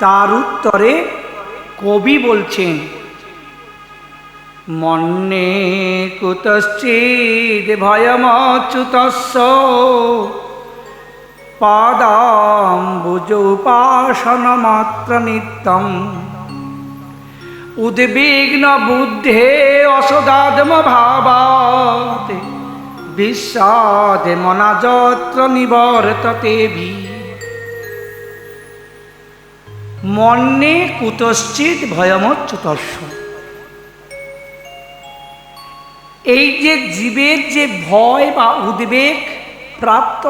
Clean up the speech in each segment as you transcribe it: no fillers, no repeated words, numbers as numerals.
তার উত্তরে কবি বলছেন, মন্যে কুতশ্চিদ ভয়মচ্যুতস্য পাদাম্বুজোপাসনমাত্র নিত্যম উদ্বিগ্ন বুদ্ধে অসদাদ্ম ভাবাৎ বিস্বাদে মনা যত্র নিবর্ততে ভি। মন্যে কুতশ্চিৎ ভয়মচ্যুতস্য, এই যে জীবের যে ভয় বা উদ্বেগ প্রাপ্ত,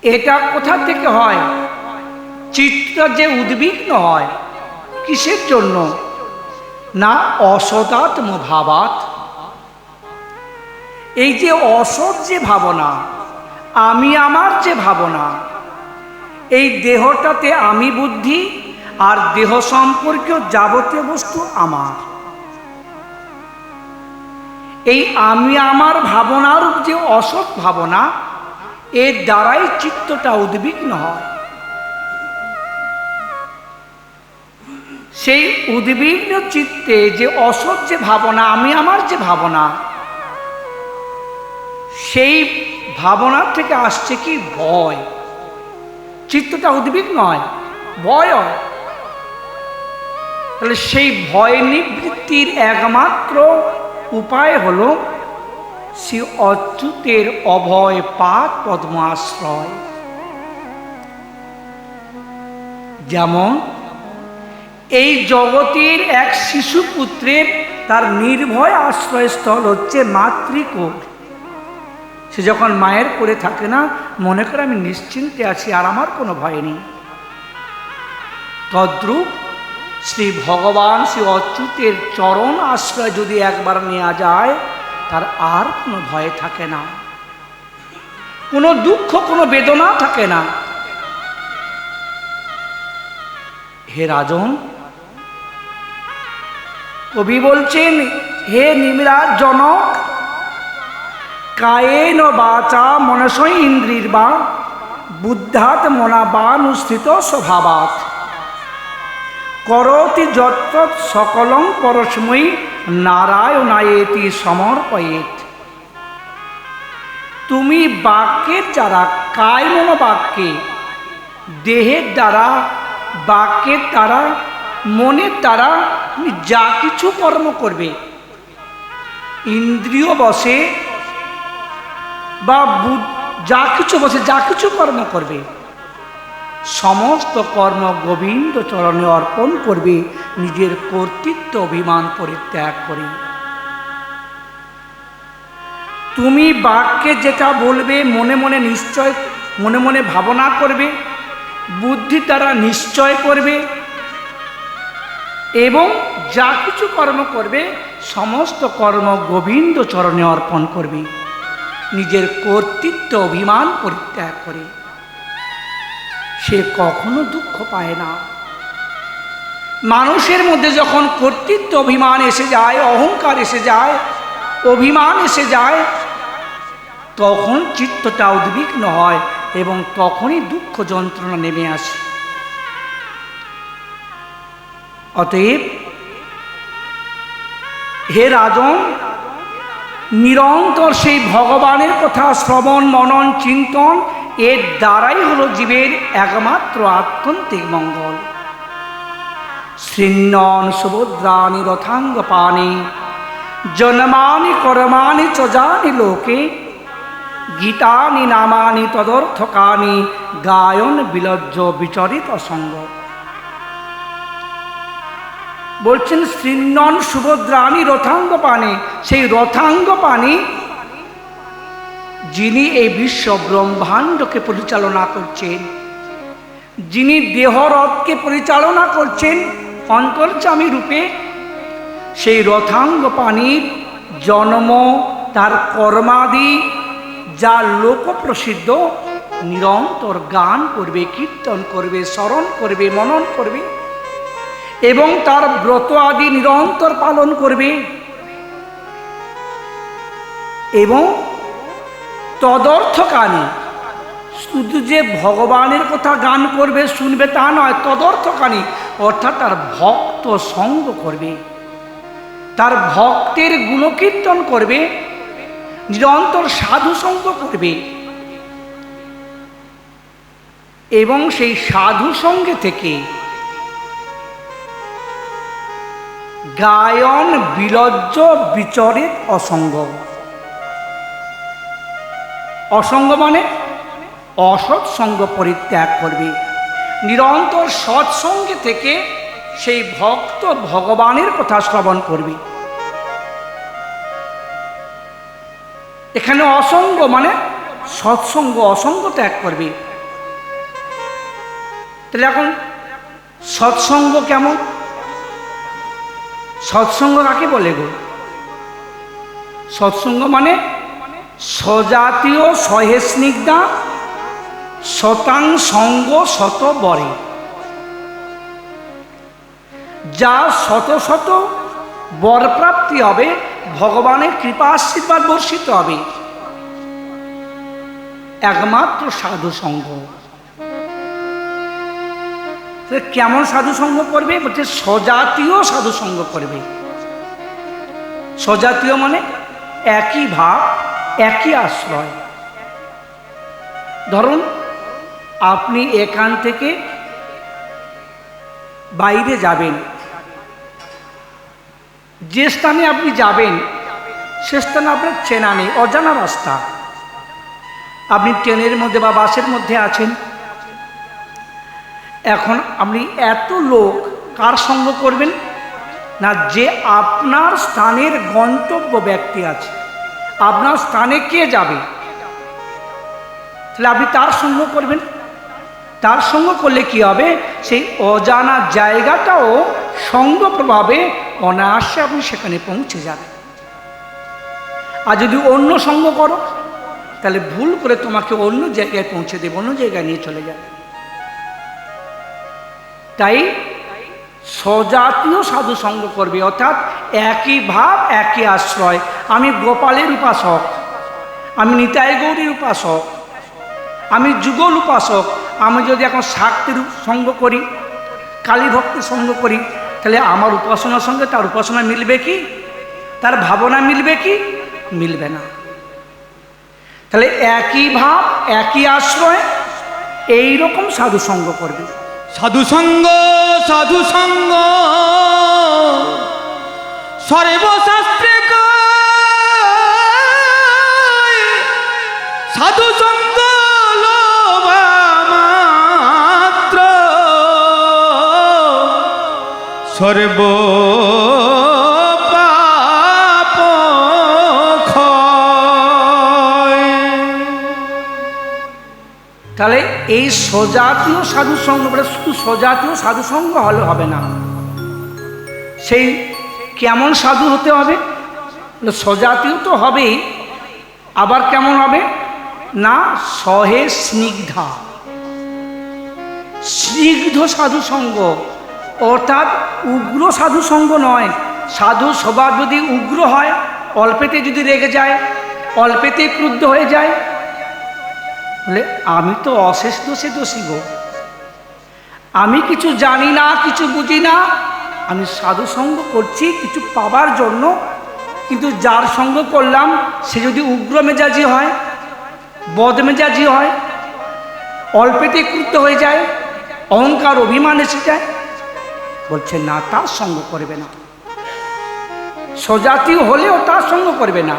এটা কোথা থেকে হয়? চিত্ত যে উদ্বিগ্ন হয়, কিসের জন্য? না অসদাত্ম ভাবাৎ। এই যে অসৎ যে ভাবনা, আমি আমার যে ভাবনা, এই দেহটাতে আমি বুদ্ধি আর দেহ সম্পর্কীয় যাবতীয় বস্তু আমার, এই আমি আমার ভাবনার যে অসৎ ভাবনা, এর দ্বারাই চিত্তটা উদ্বিগ্ন হয়। সেই উদ্বিগ্ন চিত্তে যে অসৎ যে ভাবনা, আমি আমার যে ভাবনা, সেই ভাবনা থেকে আসছে কি ভয়। চিত্তটা উদ্বিগ্ন হয়, ভয় হয়। তাহলে সেই ভয় নিবৃত্তির একমাত্র উপায় হলো শ্রী অচ্যুতের অভয় পাদ পদ্ম আশ্রয়। যেমন এই জগতের এক শিশু পুত্রের তার নির্ভয় আশ্রয়স্থল হচ্ছে মাতৃকোল। সে যখন মায়ের কোলে থাকে না, মনে করে আমি নিশ্চিন্তে আছি, আর আমার কোনো ভয় নেই। তদ্রূপ শ্রী ভগবান শ্রী অচ্যুতের চরণ আশ্রয় যদি একবার নেওয়া যায়, তার আর কোনো ভয় থাকে না, কোনো দুঃখ, কোনো বেদনা থাকে না। হে রাজন, কবি বলছেন, হে নিমিরাজ জনক, কায়েন বাচা মনসৈ ইন্দ্রির বা বুদ্ধাৎ মনা বা নুস্থিত স্বভাবাৎ করতি যত্র সকলং পরস্মৈ নারায়ণায়েতি সমর্পয়েত। তুমি বাক্যের দ্বারা, কায় মনো বাক্যে, দেহের দ্বারা, বাক্যের দ্বারা, মনের দ্বারা তুমি যা কিছু কর্ম করবে, ইন্দ্রিয় বসে বা যা কিছু বসে যা কিছু কর্ম করবে, সমস্ত কর্ম গোবিন্দ চরণে অর্পণ করবে, নিজের কর্তৃত্ব অভিমান পরিত্যাগ করে। তুমি বাক্যে যেটা বলবে, মনে মনে নিশ্চয়, মনে মনে ভাবনা করবে, বুদ্ধি দ্বারা নিশ্চয় করবে, এবং যা কিছু কর্ম করবে, সমস্ত কর্ম গোবিন্দ চরণে অর্পণ করবে, নিজের কর্তৃত্ব অভিমান পরিত্যাগ করে। সে কখনো দুঃখ পায় না। মানুষের মধ্যে যখন কর্তৃত্ব অভিমান এসে যায়, অহংকার এসে যায়, অভিমান এসে যায়, তখন চিত্তটা উদ্বিগ্ন হয় এবং তখনই দুঃখ যন্ত্রণা নেমে আসে। অতএব হে রাজন, নিরন্তর সেই ভগবানের কথা শ্রবণ, মনন, চিন্তন, এর দ্বারাই হলো জীবের একমাত্র আত্যন্তিক মঙ্গল। শৃণ্বন সুভদ্রানি রথাঙ্গ পানি জন্মানি কর্মাণি চ জানি লোকে গীতানি নামানি তদর্থকানি গায়ন বিলজ্জ বিচরিত সঙ্গ। বলছেন শৃণ্বন সুভদ্রানি রথাঙ্গ পানি, সেই রথাঙ্গ পানি যিনি এই বিশ্ব ব্রহ্মাণ্ডকে পরিচালনা করছেন, যিনি দেহরথকে পরিচালনা করছেন অন্তর্যামী রূপে, সেই রথাঙ্গ পানির জন্ম, তার কর্মাদি যা লোকপ্রসিদ্ধ, নিরন্তর গান করবে, কীর্তন করবে, স্মরণ করবে, মনন করবে এবং তার ব্রত আদি নিরন্তর পালন করবে এবং তদর্থকানি শুধু যে ভগবানের কথা গান করবে শুনবে তা নয়, তদর্থকারী অর্থাৎ তার ভক্ত সঙ্গ করবে, তার ভক্তের গুণকীর্তন করবে, নিরন্তর সাধু সঙ্গ করবে এবং সেই সাধু সঙ্গে থেকে গায়ন বিলজ্জ বিচরিত অসঙ্গ। অসঙ্গ মানে অসৎসঙ্গ পরিত্যাগ করবে, নিরন্তর সৎসঙ্গে থেকে সেই ভক্ত ভগবানের কথা শ্রবণ করবে। এখানে অসঙ্গ মানে সৎসঙ্গ, অসঙ্গ ত্যাগ করবে। তাহলে এখন সৎসঙ্গ কেমন? সৎসঙ্গ কাকে বলে গো? সৎসঙ্গ মানে স্বজাতীয় সহে স্নিগ্ধা শতাং সঙ্গ শত বরে, যা শত শত বর প্রাপ্তি হবে, ভগবানের কৃপা আশীর্বাদ বর্ষিত হবে, একমাত্র সাধু সঙ্গ। কেমন সাধু সঙ্গ করবে? বলছে স্বজাতীয় সাধু সঙ্গ করবে। স্বজাতীয় মানে একই ভাব, একই আশ্রয়। ধরুন আপনি এখান থেকে বাইরে যাবেন, যে স্থানে আপনি যাবেন সে স্থানে আপনার চেনা নেই, অজানা রাস্তা। আপনি ট্রেনের মধ্যে বা বাসের মধ্যে আছেন, এখন আপনি এত লোক কার সঙ্গ করবেন না? যে আপনার স্থানের গন্তব্য ব্যক্তি আছে, আপনার স্থানে কে যাবে, তাহলে আপনি তার সঙ্গ করবেন। তার সঙ্গ করলে কি হবে? সেই অজানা জায়গাটাও সঙ্গ প্রভাবে অনায়াসে আপনি সেখানে পৌঁছে যাবেন। আর যদি অন্য সঙ্গ করো তাহলে ভুল করে তোমাকে অন্য জায়গায় পৌঁছে দেবে, অন্য জায়গায় নিয়ে চলে যাবে। তাই স্বজাতীয় সাধু সঙ্গ করবে, অর্থাৎ একই ভাব, একই আশ্রয়। আমি গোপালের উপাসক, আমি নিতাই গৌরীর উপাসক, আমি যুগল উপাসক, আমি যদি এখন শাক্তির সঙ্গ করি, কালী ভক্তির সঙ্গ করি, তাহলে আমার উপাসনার সঙ্গে তার উপাসনা মিলবে কি? তার ভাবনা মিলবে কি? মিলবে না। তাহলে একই ভাব, একই আশ্রয়, এইরকম সাধু সঙ্গ করবে। সাধু সঙ্গ, সাধু সঙ্গ সর্বশাস্ত্রে সাধু সঙ্গ লোভা মাত্র সর্ব পাপ ক্ষয়। তাহলে এই স্বজাতীয় সাধু সঙ্গ বলে শুধু স্বজাতীয় সাধু সঙ্গ হলে হবে না, সেই কেমন সাধু হতে হবে? স্বজাতীয় তো হবেই, আবার কেমন হবে না? সহে স্নিগ্ধা, স্নিগ্ধ সাধু সঙ্গ, অর্থাৎ উগ্র সাধু সঙ্গ নয়। সাধু স্বভাব যদি উগ্র হয়, অল্পেতে যদি রেগে যায়, অল্পেতে ক্রুদ্ধ হয়ে যায়, বলে আমি তো অশেষ দোষে দোষী গো, আমি কিছু জানি না, কিছু বুঝি না, আমি সাধু সঙ্গ করছি কিছু পাবার জন্য, কিন্তু যার সঙ্গ করলাম সে যদি উগ্র মেজাজি হয়, বদমেজাজি হয়, অল্পেতে ক্রুদ্ধ হয়ে যায়, অহংকার অভিমান এসে যায়, বলছে না, তার সঙ্গ করবে না। স্বজাতীয় হলেও তার সঙ্গ করবে না,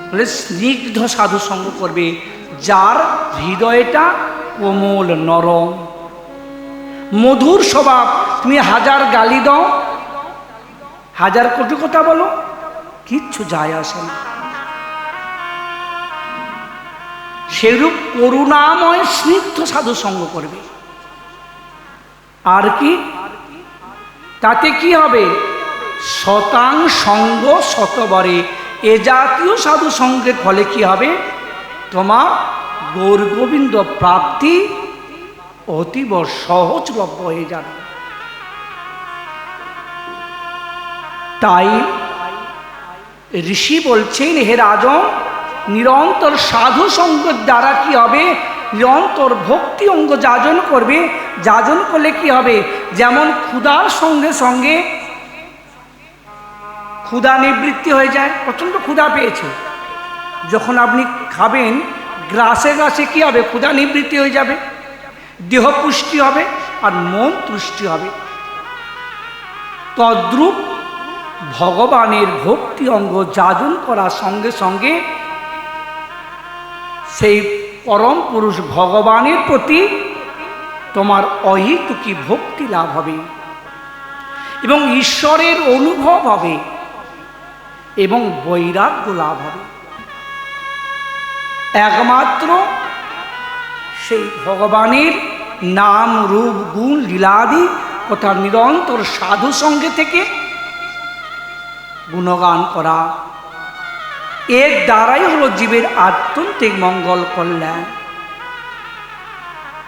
বলে স্নিগ্ধ সাধু সঙ্গ করবে, যার হৃদয়টা কোমল নরম, মধুর স্বভাব। তুমি হাজার গালি দাও, হাজার কটু কথা বলো, কিচ্ছু যায় আসে না। সেরূপ করুণাময় স্নিগ্ধ সাধু সঙ্গ করবে। আর কি তাতে কি হবে? শতাং সঙ্গ শতবরে। এ জাতীয় সাধু সঙ্গের ফলে কি হবে? তোমার গৌর গোবিন্দ প্রাপ্তি অতীব সহজলভ্য হয়ে যাবে। তাই ঋষি বলছেন, হে রাজন, নিরন্তর সাধু সঙ্গের দ্বারা কি হবে, নিরন্তর ভক্তি অঙ্গ যাজন করবে। যাজন করলে কি হবে, যেমন ক্ষুধার সঙ্গে সঙ্গে ক্ষুধা নিবৃত্তি হয়ে যায়, প্রচণ্ড ক্ষুধা পেয়েছে, যখন আপনি খাবেন গ্রাসে গ্রাসে কি হবে, ক্ষুধা নিবৃত্তি হয়ে যাবে, দেহ পুষ্টি হবে আর মন তুষ্টি হবে। তদ্রূপ ভগবানের ভক্তি অঙ্গ যাজন করার সঙ্গে সঙ্গে সেই পরম পুরুষ ভগবানের প্রতি তোমার অহেতুকী ভক্তি লাভ হবে এবং ঈশ্বরের অনুভব হবে এবং বৈরাগ্য লাভ হবে। একমাত্র সেই ভগবানের নাম রূপ গুণ লীলাদি তথা নিরন্তর সাধু সঙ্গে থেকে গুণগান করা, এর দ্বারাই হলো জীবের আত্যন্তিক মঙ্গল কল্যাণ।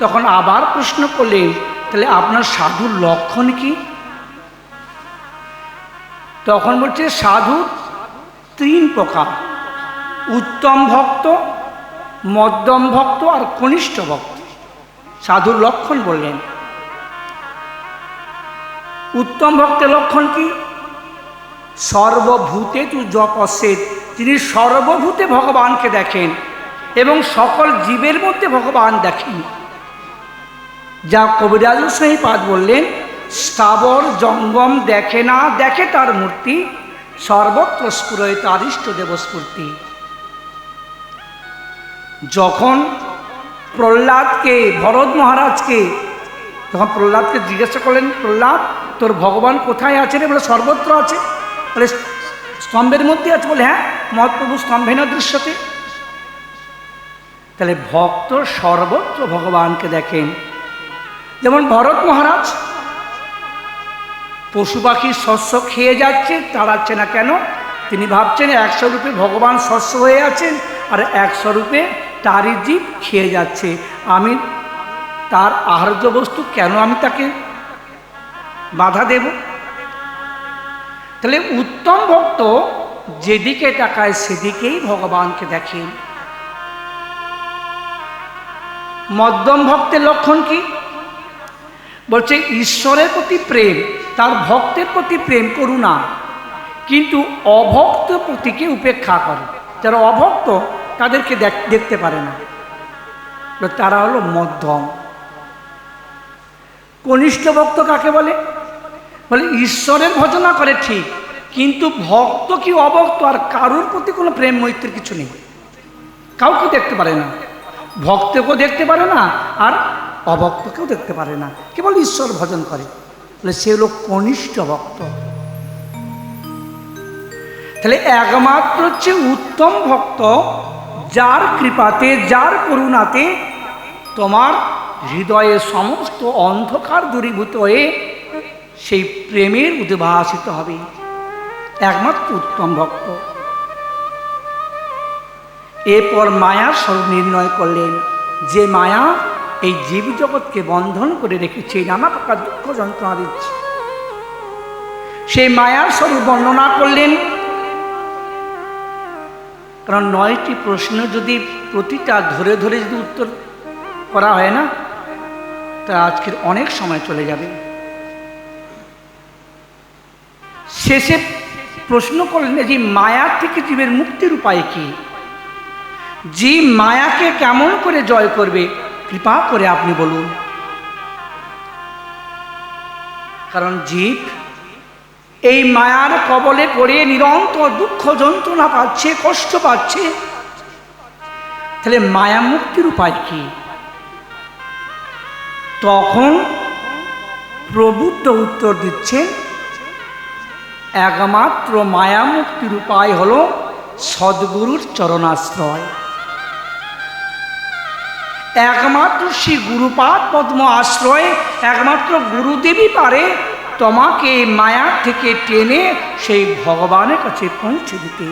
তখন আবার প্রশ্ন করলেন, তাহলে আপনার সাধুর লক্ষণ কি? তখন বলছে সাধু তিন প্রকার, উত্তম ভক্ত, মধ্যম ভক্ত আর কনিষ্ঠ ভক্ত। সাধুর লক্ষণ বললেন। উত্তম ভক্তের লক্ষণ কি? সর্বভূতে তু জপসেত, তিনি সর্বভূতে ভগবানকে দেখেন এবং সকল জীবের মধ্যে ভগবান দেখেন। যা কবিরাজ সাহিপাদ বললেন, স্থাবর জঙ্গম দেখে না দেখে তার মূর্তি, সর্বত্র স্ফুরয় তার ইষ্ট দেবস্ফূর্তি। যখন প্রহ্লাদকে, ভরত মহারাজকে যখন প্রহ্লাদকে জিজ্ঞাসা করলেন, প্রহ্লাদ তোর ভগবান কোথায় আছেন? বলে সর্বত্র আছে। বলে স্তম্ভের মধ্যে আছে? বলে হ্যাঁ, মহাপ্রভু স্তম্ভে না দৃশ্যতে। তাহলে ভক্ত সর্বত্র ভগবানকে দেখেন। যেমন ভরত মহারাজ পশু পাখি শস্য খেয়ে যাচ্ছে, তাড়াচ্ছে না কেন? তিনি ভাবছেন 100 রূপে ভগবান শস্য হয়ে আছেন আর 100 রূপে তারই জীব খেয়ে যাচ্ছে, আমি তার আহার্য বস্তু, কেন আমি তাকে বাধা দেব? তাহলে উত্তম ভক্ত যেদিকে তাকায় সেদিকেই ভগবানকে দেখেন। মধ্যম ভক্তের লক্ষণ কি? বলছে ঈশ্বরের প্রতি প্রেম, তার ভক্তের প্রতি প্রেম, করুণা, কিন্তু অভক্ত প্রতিকে উপেক্ষা করে। যারা অভক্ত তাদেরকে দেখতে পারে না, তারা হলো মধ্যম। কনিষ্ঠ ভক্ত কাকে বলে? বলে ঈশ্বরের ভজনা করে ঠিক, কিন্তু ভক্ত কি অভক্ত আর কারোর প্রতি কোনো প্রেম মৈত্রীর কিছু নেই, কাউকে দেখতে পারে না, ভক্তকেও দেখতে পারে না আর অভক্তকেও দেখতে পারে না, কেবল ঈশ্বর ভজন করে, বলে সে হলো কনিষ্ঠ ভক্ত। তাহলে একমাত্র হচ্ছে উত্তম ভক্ত, যার কৃপাতে, যার করুণাতে তোমার হৃদয়ে সমস্ত অন্ধকার দূরীভূত হয়ে সেই প্রেমের উদ্ভাসিত হবে, একমাত্র উত্তম ভক্ত। এরপর মায়ার স্বরূপ নির্ণয় করলেন, যে মায়া এই জীব জগৎকে বন্ধন করে রেখেছে, নানা প্রকার দুঃখ যন্ত্রণা দিচ্ছে, সেই মায়ার স্বরূপ বর্ণনা করলেন। কারণ 9টি প্রশ্ন যদি প্রতিটা ধরে ধরে যদি উত্তর করা হয় না, তা আজকের অনেক সময় চলে যাবে। শেষে প্রশ্ন করলেন যে মায়ার থেকে জীবের মুক্তির উপায় কি, জীব মায়াকে কেমন করে জয় করবে, কৃপা করে আপনি বলুন। কারণ জীব এই মায়ার কবলে পড়ে নিরন্তর দুঃখ যন্ত্রণা পাচ্ছে, কষ্ট পাচ্ছে, তাহলে মায়া মুক্তির উপায় কি? তখন প্রবুদ্ধ উত্তর দিচ্ছেন, একমাত্র মায়া মুক্তির উপায় হলো সদ্গুরুর চরণাশ্রয়। একমাত্র শ্রী গুরুপাদ পদ্ম আশ্রয়, একমাত্র গুরুদেবই পারে তোমাকে মায়া থেকে টেনে সেই ভগবানের কাছে পৌঁছে দিতে।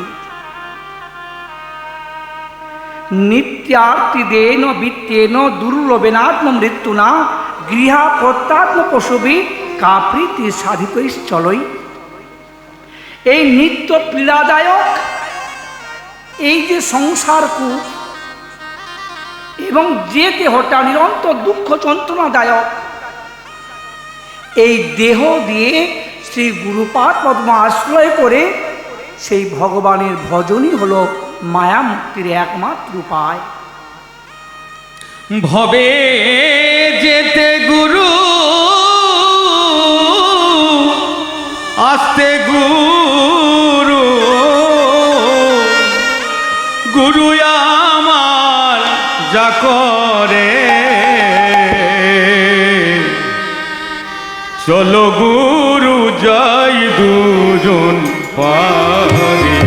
নিত্যার্তিদেন বিত্তেন দুর্লভেনাত্ম মৃত্যুনা গৃহা প্রত্যাত্ম পশুবি কাপ্রীতি সাধিত চলই। এই নিত্য পীড়াদায়ক এই যে সংসার কূপ এবং যে দেহটা নিরন্তর দুঃখ যন্ত্রণাদায়ক, এই দেহ দিয়ে শ্রী গুরুপাদ পদ্ম আশ্রয় করে সেই ভগবানের ভজনই হলো মায়া মুক্তির একমাত্র উপায়। ভবে যেতে গুরু আসতে গুরু, গুরু আমার যা করে, চলো গুরু যাই দুজন পারে,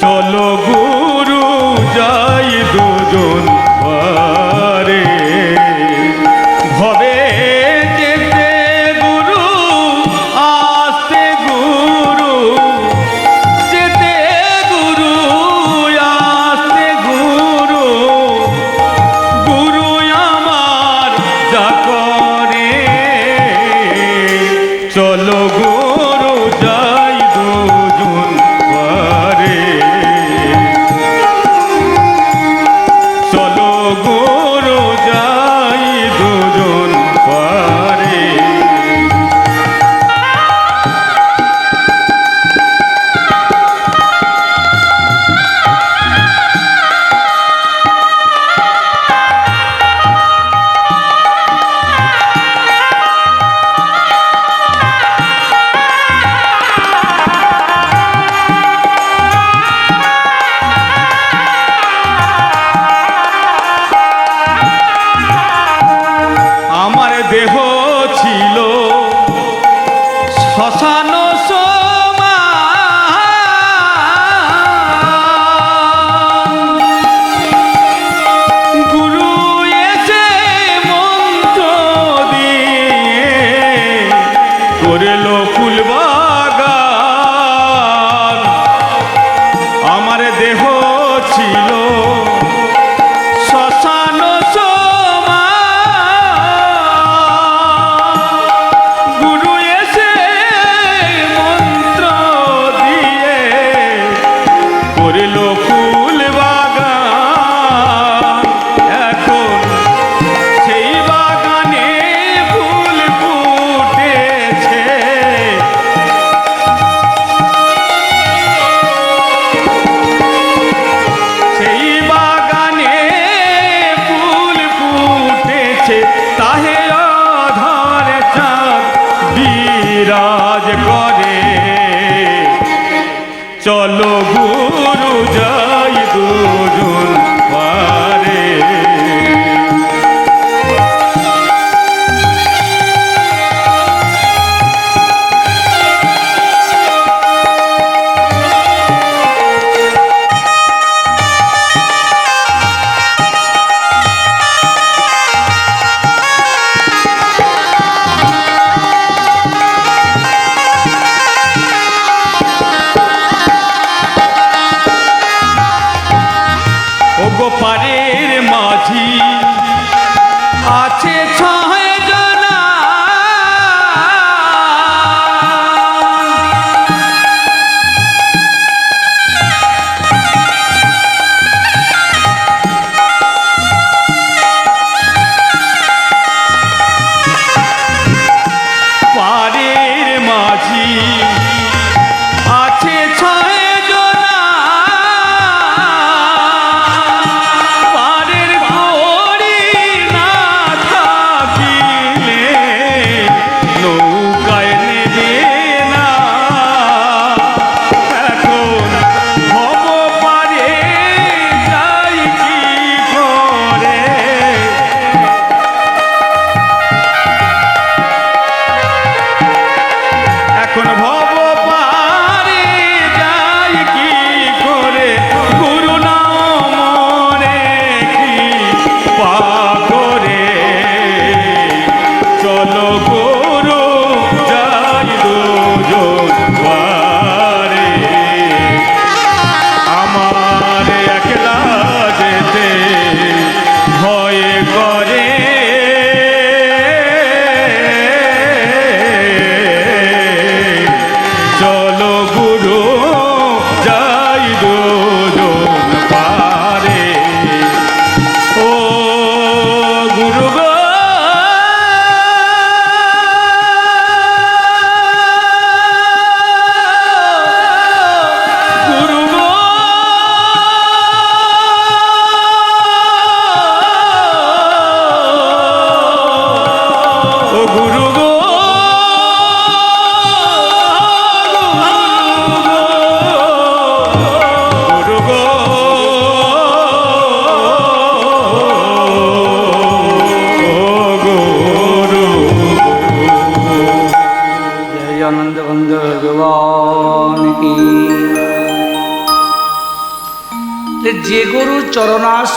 চলো গুরু যাই দুজন পারে। ভবে যেতে গুরু আসতে গুরু, যেতে গুরু আসতে গুরু, গুরু আমার যা করে, চলো গুরু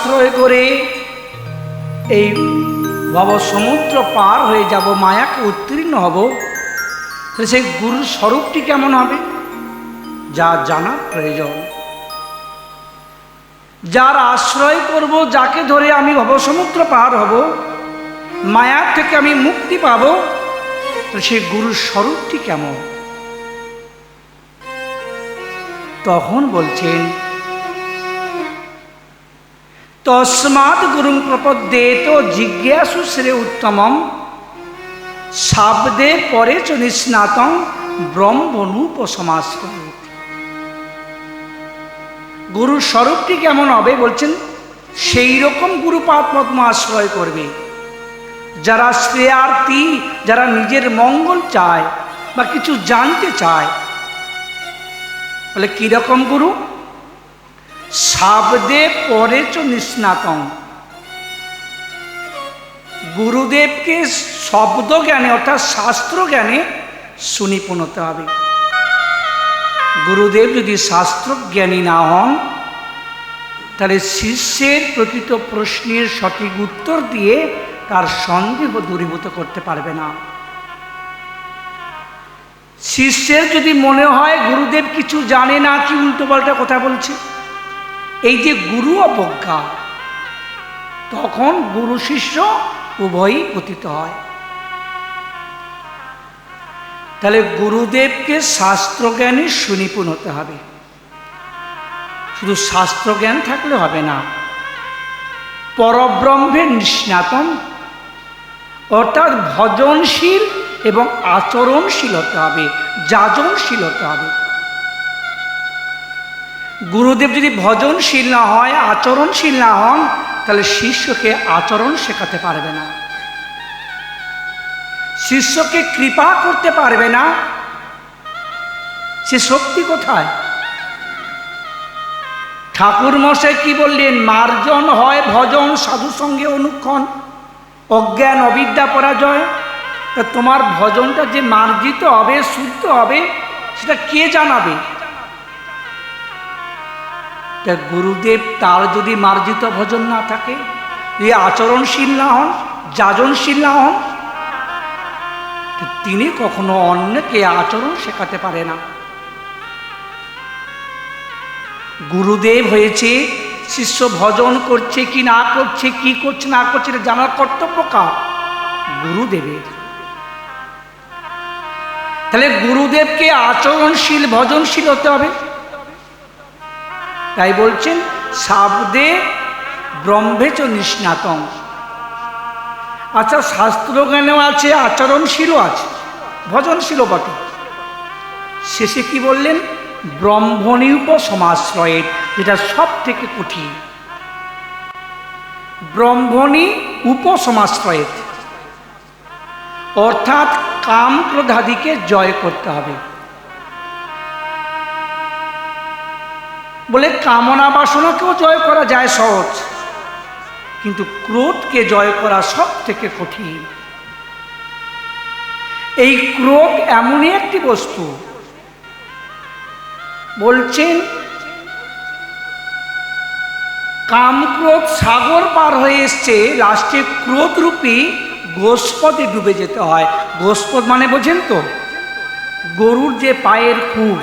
আশ্রয় করে এই ভব সমুদ্র পার হয়ে যাব, মায়াকে উত্তীর্ণ হব, তাহলে সেই গুরুর স্বরূপটি কেমন হবে যা জানা প্রয়োজন। যার আশ্রয় করব, যাকে ধরে আমি ভব সমুদ্র পার হব, মায়ার থেকে আমি মুক্তি পাব, তো সেই গুরুর স্বরূপটি কেমন? তখন বলছেন তস্মাৎ গুরুং প্রপদ্যেত জিজ্ঞাসু শ্রেয় উত্তমম শাব্দে পরে চ নিষ্ণাতং ব্রহ্মণুপসমাশ্রয়েৎ। গুরুর স্বরূপটি কেমন হবে বলছেন, সেই রকম গুরুপাদ পদ্ম আশ্রয় করবে যারা শ্রেয়ার্থী, যারা নিজের মঙ্গল চায় বা কিছু জানতে চায়। বলে কিরকম গুরু? শাব্দে পরে চ নিষ্ণাতং, গুরুদেবকে শব্দ জ্ঞানে অর্থাৎ শাস্ত্র জ্ঞানে সুনিপুণ হতে হবে। গুরুদেব যদি শাস্ত্র জ্ঞানী না হন, তাহলে শিষ্যের প্রকৃত প্রশ্নের সঠিক উত্তর দিয়ে তার সন্দেহ দূরীভূত করতে পারবে না। শিষ্যের যদি মনে হয় গুরুদেব কিছু জানে না, কি উল্টোপাল্টা কথা বলছে, এই যে গুরু অবজ্ঞা, তখন গুরু শিষ্য উভয়ই পতিত হয়। তাহলে গুরুদেবকে শাস্ত্রজ্ঞানে সুনিপুণ হতে হবে। শুধু শাস্ত্রজ্ঞান থাকলে হবে না, পরব্রহ্মের নিষ্ণাতম অর্থাৎ ভজনশীল এবং আচরণশীল হতে হবে, যাজনশীল হতে হবে। গুরুদেব যদি ভজনশীল না হয়, আচরণশীল না হন, তাহলে শিষ্যকে আচরণ শেখাতে পারবে না, শিষ্যকে কৃপা করতে পারবে না। সে শক্তি কোথায়? ঠাকুর মশাই কি বললেন? মার্জন হয় ভজন, সাধু সঙ্গে অনুক্ষণ, অজ্ঞান অবিদ্যা পরাজয়। তা তোমার ভজনটা যে মার্জিত হবে, শুদ্ধ হবে, সেটা কে জানাবে? তা গুরুদেব তার যদি মার্জিত ভজন না থাকে, যদি আচরণশীল না হন, যাজনশীল না হন, তিনি কখনো অন্যকে আচরণ শেখাতে পারে না। গুরুদেব হয়েছে শিষ্য ভজন করছে কি না করছে, কি করছে না করছে, এটা জানার কর্তব্য কার? গুরুদেবের। তাহলে গুরুদেবকে আচরণশীল ভজনশীল হতে হবে। তাই বলছেন শাব্দে ব্রহ্মে চ নিষ্ণাতং। আচ্ছা, শাস্ত্রজ্ঞানেও আছে, আচরণশীলও আছে, ভজনশীলও বটে। শেষে কি বললেন? ব্রহ্মণিউপসমাশ্রয়েৎ, যেটা সব থেকে কঠিন। ব্রহ্মণি উপসমাশ্রয়েৎ অর্থাৎ কাম ক্রোধাদিকে জয় করতে হবে। বলে কামনা বাসনাকেও জয় করা যায় সহজ, কিন্তু ক্রোধকে জয় করা সব থেকে কঠিন। এই ক্রোধ এমনই একটি বস্তু, বলছেন কাম ক্রোধ সাগর পার হয়ে এসছে, লাস্টে ক্রোধরূপী গোষ্পদে ডুবে যেতে হয়। গোষ্পদ মানে বোঝেন তো? গরুর যে পায়ের খুর,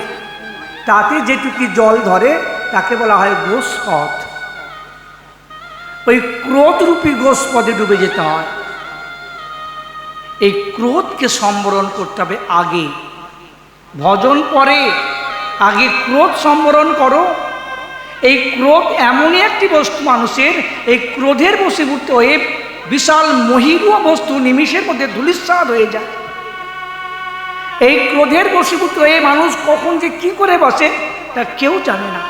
তাতে যেটুকি জল ধরে তাকে বলা হয় গোষ্পদ। ওই ক্রোধরূপী গোষ্পদে ডুবে যেতে হয়। এই ক্রোধকে সম্বরণ করতে হবে আগে, ভজন পরে, আগে ক্রোধ সম্বরণ করো। এই ক্রোধ এমনই একটি বস্তু মানুষের, এই ক্রোধের বশীভূত হয়ে বিশাল মহিরুয়া বস্তু নিমিষের মধ্যে ধূলিসাৎ হয়ে যায়। এই ক্রোধের বশীভূত হয়ে মানুষ কখন যে কি করে বসে তা কেউ জানে না।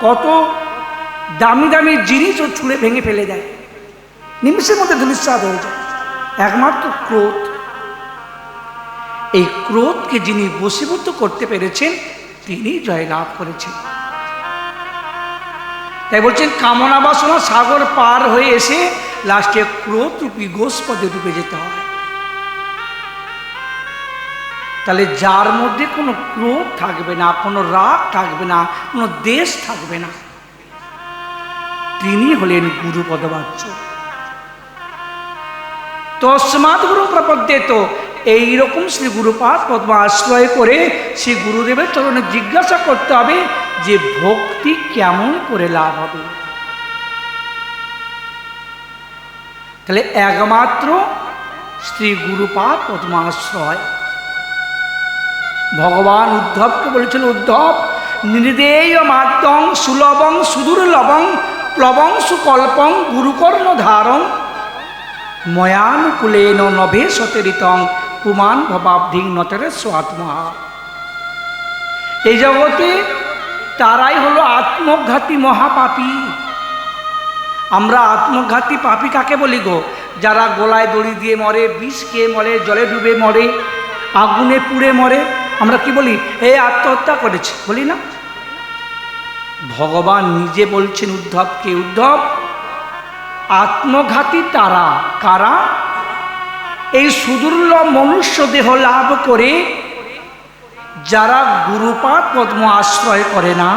কত দামি দামি জিনিসও ছুঁড়ে ভেঙে ফেলে দেয়, নিমিষের মধ্যে ধূলিসাৎ হয়ে যায়, একমাত্র ক্রোধ। এই ক্রোধকে যিনি বশীভূত করতে পেরেছেন, তিনি জয়লাভ করেছেন। তাই বলছেন কামনা বাসনা সাগর পার হয়ে এসে লাস্টে ক্রোধ রূপী গোষ্পদে ডুবে যেতে হয়। তাহলে যার মধ্যে কোনো ক্রোধ থাকবে না, কোনো রাগ থাকবে না, কোনো দ্বেষ থাকবে না, তিনি হলেন গুরুপদবাচ্য। তস্মাৎ গুরু প্রপদ্যেত, এইরকম শ্রী গুরুপাদ পদ্ম আশ্রয় করে শ্রী গুরুদেবের চরণে জিজ্ঞাসা করতে হবে যে ভক্তি কেমন করে লাভ হবে। তাহলে একমাত্র শ্রী গুরুপাদ পদ্ম আশ্রয়। ভগবান উদ্ধবকে বলেছিল, উদ্ধব নির্দেয় মাদ্যং সুলভং সুদুর্লভং প্লবং সুকল্পং গুরুকর্ণ ধারং ময়ানুকূলেন নভে সতেরিতং পুমান ভবাব্ধিং নতরে স্বাত্মা। এই জগতে তারাই হলো আত্মঘাতী মহাপাপী। আমরা আত্মঘাতী পাপী কাকে বলি গো? যারা গলায় দড়ি দিয়ে মরে, বিষ খেয়ে মরে, জলে ডুবে মরে, আগুনে পুড়ে মরে। আমরা কি বলি? আত্মহত্যা করেছে, বলি না? ভগবান নিজে বলছেন উদ্ধবকে, উদ্ধব আত্মঘাতী তারা কারা? এই সুদুর্লভ মনুষ্য দেহ লাভ করে যারা গুরুপাদ পদ্ম আশ্রয় করে না,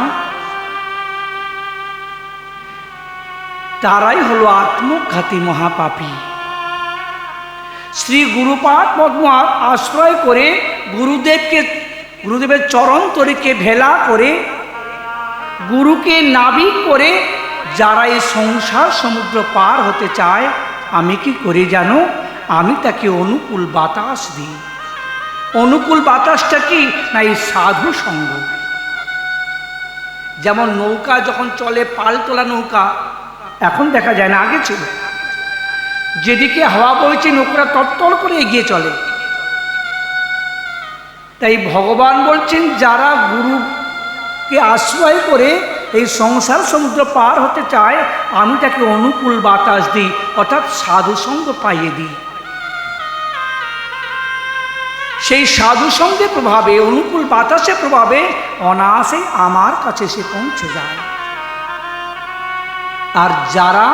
তারাই হলো আত্মঘাতী মহাপাপী। শ্রী গুরুপাদ পদ্ম আশ্রয় করে গুরুদেবের চরণ তরিকে ভেলা করে, গুরুকে নাবিক করে যারা এই সংসার সমুদ্র পার হতে চায়, আমি কি করি জানো? আমি তাকে অনুকূল বাতাস দিই। অনুকূল বাতাসটা কি না? এই সাধু সঙ্গ। যেমন নৌকা যখন চলে, পালতোলা নৌকা, এখন দেখা যায় না, আগে ছিল। যেদিকে হাওয়া বইছে নৌকা তত্তর করে এগিয়ে চলে। তাই ভগবান বলছেন যারা গুরুকে আশ্রয় করে এই সংসার সমুদ্র পার হতে চায়, আমি তাকে অনুকূল বাতাস দিই, অর্থাৎ সাধু সঙ্গ পাইয়ে দিই। সেই সাধু সঙ্গের প্রভাবে, অনুকূল বাতাসের প্রভাবে অনায়াসে আমার কাছে সে পৌঁছে যায়। আর যারা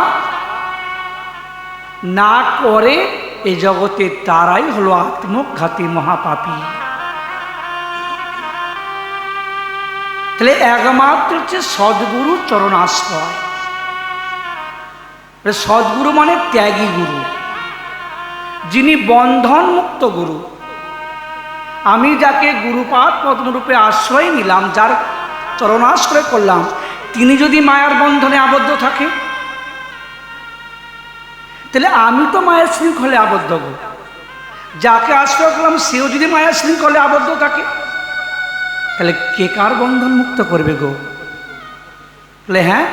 না করে এই জগতে, তারাই হলো আত্মঘাতী মহাপাপী। তাহলে একমাত্র হচ্ছে সদ্গুরু চরণ আশ্রয়। সদ্গুরু মানে ত্যাগী গুরু, যিনি বন্ধন মুক্ত গুরু। আমি যাকে গুরুপাদ পদ্মরূপে আশ্রয় নিলাম, যার চরণাশ্রয় করলাম, তিনি যদি মায়ার বন্ধনে আবদ্ধ থাকে, তাহলে আমি তো মায়ের শৃঙ্খলে আবদ্ধ গো। যাকে আশ্রয় করলাম সেও যদি মায়ের শৃঙ্খলে আবদ্ধ থাকে, তাহলে কে কার বন্ধন মুক্ত করবে গো? তাহলে হ্যাঁ,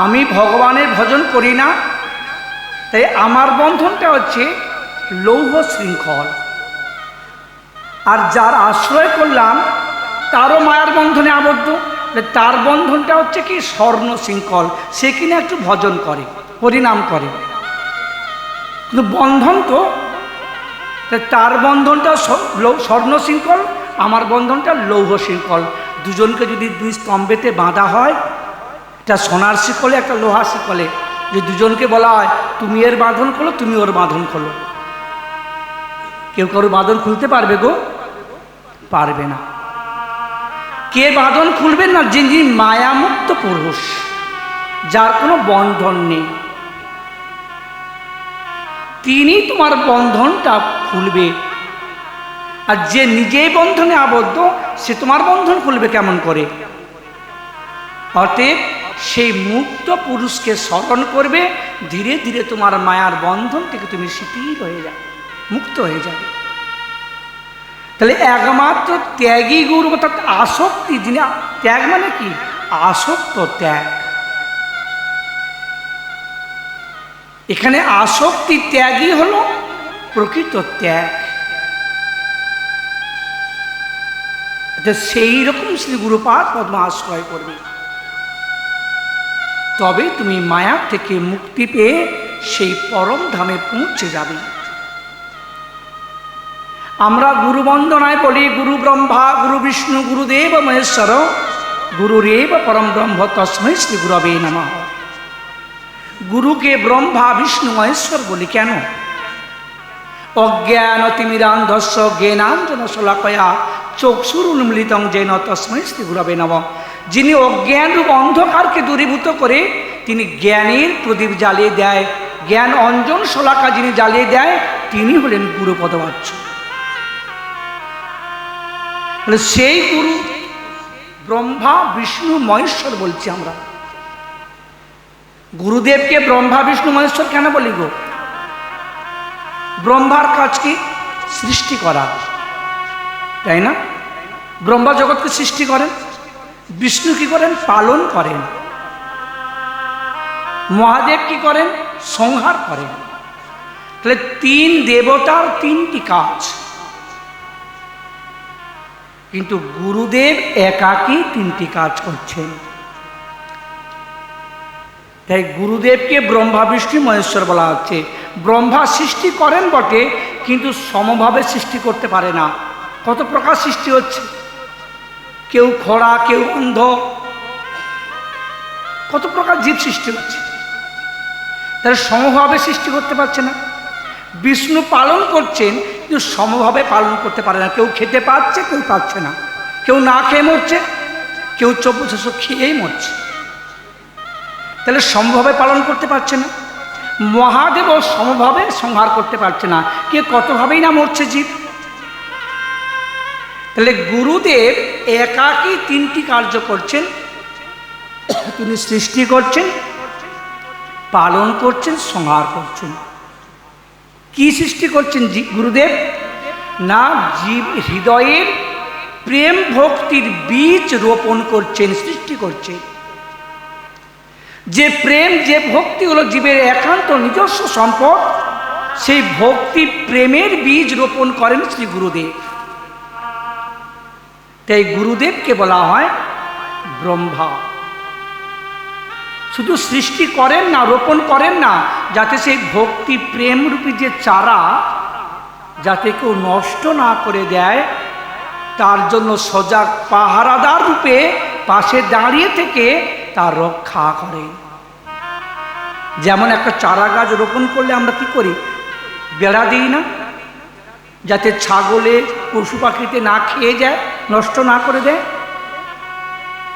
আমি ভগবানের ভজন করি না, তাই আমার বন্ধনটা হচ্ছে লৌহ শৃঙ্খল। আর যার আশ্রয় করলাম তারও মায়ার বন্ধনে আবদ্ধ, তার বন্ধনটা হচ্ছে কি স্বর্ণ শৃঙ্খল। সে কিনা একটু ভজন করে, হরিনাম করে, কিন্তু বন্ধন তো তার বন্ধনটা স্বর্ণ শৃঙ্খল, আমার বন্ধনটা লৌহ শৃঙ্খল। দুজনকে যদি দুই স্তম্ভেতে বাঁধা হয়, একটা সোনার শিকলে একটা লোহার শিকলে, যে দুজনকে বলা হয় তুমি এর বাঁধন খোলো, তুমি ওর বাঁধন খোলো, কেউ কারোর বাঁধন খুলতে পারবে গো? পারবে না। কে বাঁধন খুলবেন না? যিনি মায়ামুক্ত পুরুষ, যার কোনো বন্ধন নেই, তিনি তোমার বন্ধনটা খুলবে। আর যে নিজেই বন্ধনে আবদ্ধ, সে তোমার বন্ধন খুলবে কেমন করে? অতএব সেই মুক্ত পুরুষকে স্মরণ করবে, ধীরে ধীরে তোমার মায়ার বন্ধন থেকে তুমি শিথিল হয়ে যাবে, মুক্ত হয়ে যাবে। তাহলে একমাত্র ত্যাগী গুরু, অর্থাৎ আসক্তি, যিনি ত্যাগ মানে কি? আসক্ত ত্যাগ। এখানে আসক্তি ত্যাগই হলো প্রকৃত ত্যাগ। সেই রকম শ্রী গুরুপাদ পদ্ম আশ্রয় করবে, তবে তুমি মায়া থেকে মুক্তি পেয়ে সেই পরম ধামে পৌঁছে যাবে। আমরা গুরু বন্দনায় বলি গুরু ব্রহ্মা গুরু বিষ্ণু গুরুদেব মহেশ্বর গুরুরেব পরম ব্রহ্ম তস্मै শ্রী গুরবে নমঃ। গুরুকে ব্রহ্মা বিষ্ণু মহেশ্বর বলি কেন? অজ্ঞানতিমিরান্ধস্য জ্ঞানাঞ্জন শলাকয়া চক্ষুরুন্মীলিতং যেন তস্मै শ্রী গুরবে নমঃ। যিনি অজ্ঞান রূপ অন্ধকারকে দূরীভূত করে তিনি জ্ঞানের প্রদীপ জ্বালিয়ে দেয়, জ্ঞান অঞ্জন শলাকা যিনি জ্বালিয়ে দেয় তিনি হলেন গুরুপদবাচ্য। সেই গুরু ব্রহ্মা বিষ্ণু মহেশ্বর বলছি আমরা। গুরুদেবকে ব্রহ্মা বিষ্ণু মহেশ্বর কেন বলি গো? ব্রহ্মার কাজ কি? সৃষ্টি করা, তাই না? ব্রহ্মা জগৎকে সৃষ্টি করেন, বিষ্ণু কি করেন? পালন করেন। মহাদেব কি করেন? সংহার করেন। তাহলে তিন দেবতার তিনটি কাজ, কিন্তু গুরুদেব একাকী তিনটি কাজ করছেন। তাই গুরুদেবকে ব্রহ্মা বিষ্ণু মহেশ্বর বলা হচ্ছে। ব্রহ্মা সৃষ্টি করেন বটে, কিন্তু সমভাবে সৃষ্টি করতে পারে না। কত প্রকার সৃষ্টি হচ্ছে, কেউ খরা, কেউ অন্ধ, কত প্রকার জীব সৃষ্টি হচ্ছে, তারা সমভাবে সৃষ্টি করতে পারছে না। বিষ্ণু পালন করছেন, কিন্তু সমভাবে পালন করতে পারে না। কেউ খেতে পাচ্ছে, কেউ পাচ্ছে না। কেউ না খেয়ে মরছে, কেউ 2400 খেয়েই মরছে। তাহলে সমভাবে পালন করতে পারছে না। মহাদেবও সমভাবে সংহার করতে পারছে না, কে কতভাবেই না মরছে জীব। তাহলে গুরুদেব একাকী তিনটি কার্য করছেন। তিনি সৃষ্টি করছেন, পালন করছেন, সংহার করছেন। কি সৃষ্টি করছেন গুরুদেব? না, জীব হৃদয়ের প্রেম ভক্তির বীজ রোপণ করছেন, সৃষ্টি করছেন। যে প্রেম, যে ভক্তি হলো জীবের একান্ত নিজস্ব সম্পদ, সেই ভক্তি প্রেমের বীজ রোপণ করেন শ্রী গুরুদেব। তাই গুরুদেবকে বলা হয় ব্রহ্মা। শুধু সৃষ্টি করেন না, রোপণ করেন না, যাতে সেই ভক্তি প্রেম রূপী যে চারা যাতে কেউ নষ্ট না করে দেয়, তার জন্য সজাগ পাহারাদার রূপে পাশে দাঁড়িয়ে থেকে তার রক্ষা করেন। যেমন একটা চারা গাছ রোপণ করলে আমরা কি করি? বেড়া দিই না, যাতে ছাগলে পশু পাখিতে না খেয়ে যায়, নষ্ট না করে দেয়।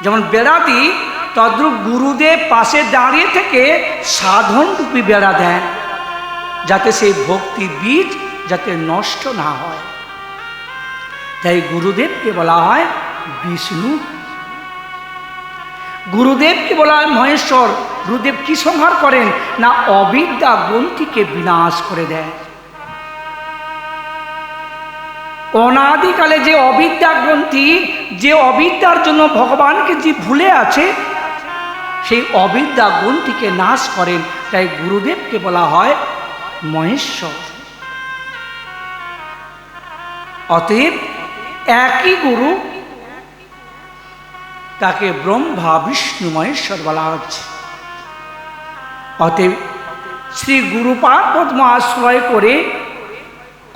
যেমন বেড়া দিই, তদ্রূপ গুরুদেব পাশে দাঁড়িয়ে থেকে সাধন রূপী বেড়া দেন, যাতে সেই ভক্তি বীজ যাতে নষ্ট না হয়। তাই গুরুদেবকে বলা হয় বিষ্ণু, গুরুদেবকে বলা হয় মহেশ্বর। গুরুদেব কি সংহার করেন? না, অবিদ্যা গ্রন্থিকে বিনাশ করে দেয়। অনাদিকালে যে অবিদ্যা গ্রন্থি, যে অবিদ্যার জন্য ভগবানকে যে ভুলে আছে, সেই অবিদ্যা গ্রন্থিকে নাশ করেন। তাই গুরুদেবকে বলা হয় মহেশ্বর। অতএব একই গুরু, তাকে ব্রহ্মা বিষ্ণু মহেশ্বর বলা হচ্ছে। অতএব শ্রী গুরুপাদ পদ্ম আশ্রয় করে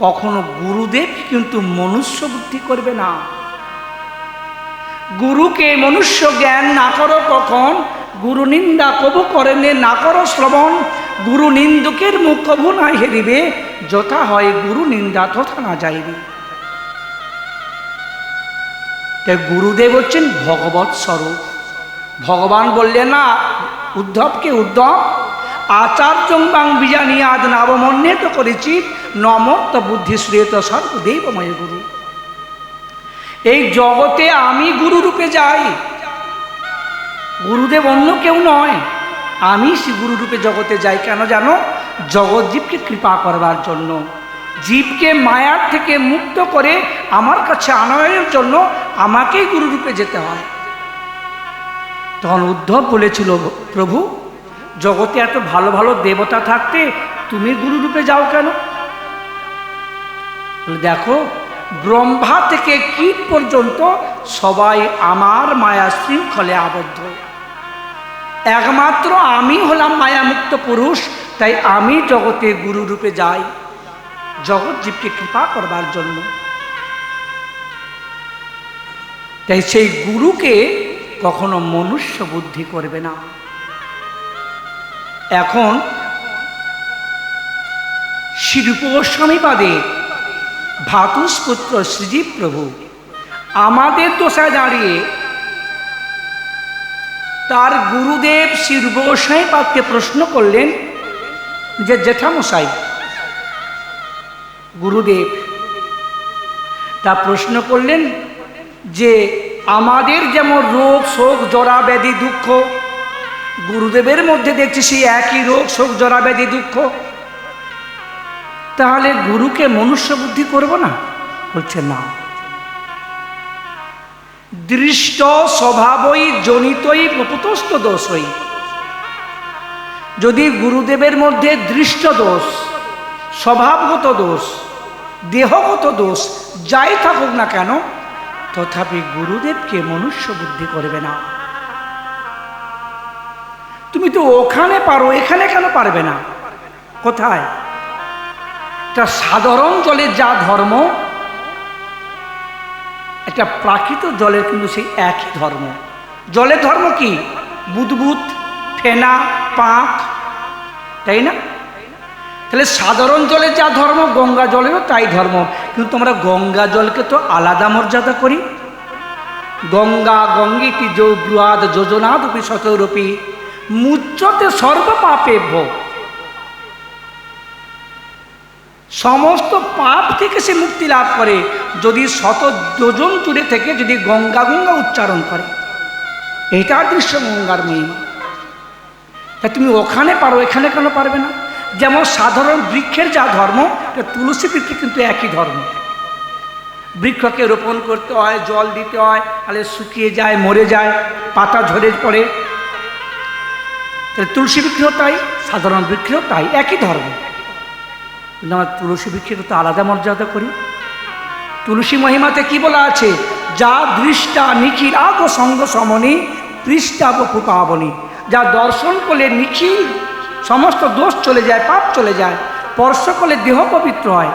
কখনো গুরুদেব কিন্তু মনুষ্য বুদ্ধি করবে না। গুরুকে মনুষ্য জ্ঞান না করো কখন, গুরু নিন্দা কবু করেনে না করো শ্রবণ, গুরু নিন্দুকের মুখ কবু না হেরিবে, যথা হয় গুরু নিন্দা তথা না যাইবে। তাই গুরুদেব হচ্ছেন ভগবৎ স্বরূপ। ভগবান বললেন না উদ্ধবকে, উদ্ধব আচার্যং বাং বীজানিয়াদ নাবমন্যেত করেছি নমত বুদ্ধি শ্রেত সর্বদেবময় গুরু। এই জগতে আমি গুরু রূপে যাই, গুরুদেব অন্য কেউ নয়। আমি সে গুরু রূপে জগতে যাই। কেন জানো? জগৎ জীবকে কৃপা করবার জন্য, জীবকে মায়ার থেকে মুক্ত করে আমার কাছে আনয়নের জন্য আমাকেই গুরু রূপে যেতে হয়। তখন উদ্ধব বলেছিল, প্রভু জগতে এত ভালো ভালো দেবতা থাকতে তুমি গুরু রূপে যাও কেন? দেখো, ব্রহ্মা থেকে কীট পর্যন্ত সবাই আমার মায়া শৃঙ্খলে আবদ্ধ। একমাত্র আমি হলাম মায়ামুক্ত পুরুষ। তাই আমি জগতে গুরু রূপে যাই, জগৎ জীবকে কৃপা করবার জন্য। তাই সেই গুরুকে কখনো মনুষ্য বুদ্ধি করবে না। এখন শ্রীরূপ গোস্বামীপাদে ভাতুষপুত্র শ্রীজীব প্রভু আমাদের দশায় দাঁড়িয়ে তার গুরুদেব শ্রী গোসাই পাদকে প্রশ্ন করলেন যে জেঠামশাই, গুরুদেব তা প্রশ্ন করলেন যে আমাদের যেমন রোগ শোক জরা ব্যাধি দুঃখ, গুরুদেবের মধ্যে দেখছি সেই একই রোগ শোক জরা ব্যাধি দুঃখ, তাহলে গুরুকে মনুষ্য বুদ্ধি করব না? বলছে না। দৃষ্ট স্বভাবই জনিতই প্রপুতস্থ দোষই। যদি গুরুদেবের মধ্যে দৃষ্ট দোষ, স্বভাবগত দোষ, দেহগত দোষ যাই থাকুক না কেন, তথাপি গুরুদেবকে মনুষ্য বুদ্ধি করবে না। তুমি তো ওখানে পারো, এখানে কেন পারবে না? কোথায়? এটা সাধারণ জলের যা ধর্ম, এটা প্রাকৃত জলের কিন্তু সেই একই ধর্ম। জলের ধর্ম কি? বুদবুদ, ফেনা, পাঁক, তাই না? তাহলে সাধারণ জলের যা ধর্ম, গঙ্গা জলেরও তাই ধর্ম। কিন্তু আমরা গঙ্গা জলকে তো আলাদা মর্যাদা করি। গঙ্গা গঙ্গিতি যৌ ব্রুয়াদ যোজনাদপি শতরূপী মুচ্যতে সর্বপাপেভ্য। সমস্ত পাপ থেকে সে মুক্তি লাভ করে যদি শত যোজন দূরে থেকে যদি গঙ্গা গঙ্গা উচ্চারণ করে। এটা দৃশ্য গঙ্গার মহিমা। তা তুমি ওখানে পারো, এখানে কেন পারবে না? যেমন সাধারণ বৃক্ষের যা ধর্ম, তুলসী বৃক্ষ কিন্তু একই ধর্ম। বৃক্ষকে রোপণ করতে হয়, জল দিতে হয়, তাহলে শুকিয়ে যায়, মরে যায়, পাতা ঝরে পড়ে। তাহলে তুলসী বৃক্ষও তাই, সাধারণ বৃক্ষও তাই, একই ধর্ম। কিন্তু আমরা তুলসী বৃক্ষকে তো আলাদা মর্যাদা করি। তুলসী মহিমাতে কি বলা আছে? যা দৃষ্টা নিখিল আগ সঙ্গ সমনি পৃষ্ঠা বপু পাবনি। যা দর্শন করলে নিখিল সমস্ত দোষ চলে যায়, পাপ চলে যায়, স্পর্শ করলে দেহ পবিত্র হয়।